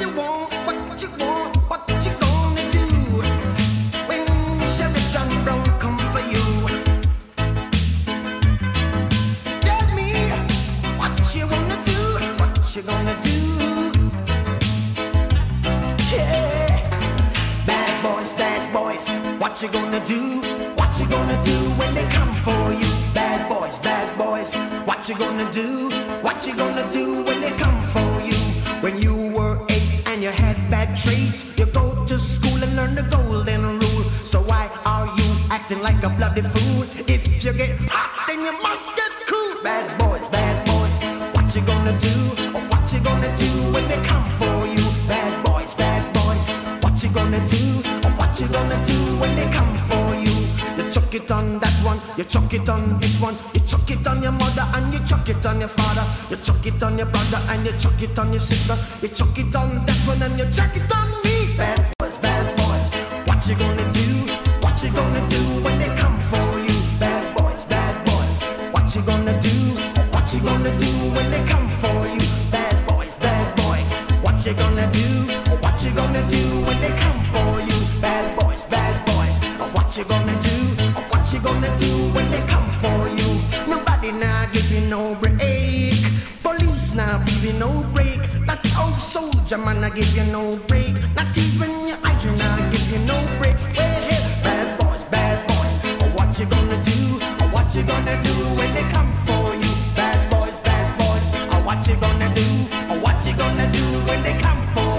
you want, what you want, what you gonna do when Sheriff John Brown come for you? Tell me what you wanna do, what you gonna do? Yeah, bad boys, what you gonna do? What you gonna do when they come for you? Bad boys, what you gonna do? What you gonna do when they come for you? When you were 8 and you had bad traits, you go to school and learn the golden rule. So why are you acting like a bloody fool? If you get hot, then you must get cool. Bad boys, what you gonna do? What you gonna do when they come for you? Bad boys, what you gonna do? What you gonna do when they come for you? You chuck it on that one, you chuck it on this one, you chuck it on your mother and you chuck it on your father, you chuck it on your brother and you chuck it on your sister, you chuck it on that one and you chuck it on me. Bad boys, what you gonna do? What you gonna do when they come for you? Bad boys, what you gonna do? What you gonna do when they come for you? Bad boys, what you gonna do? What you gonna do when they come for you? Bad boys, what you gonna do? What you gonna do when they come for you? Nobody now give you no break. Police now give you no break. That old soldier man I give you no break. Not even your eyes now give you no breaks. Well, hey, bad boys, what you gonna do? What you gonna do when they come for you? Bad boys, what you gonna do? What you gonna do when they come for you?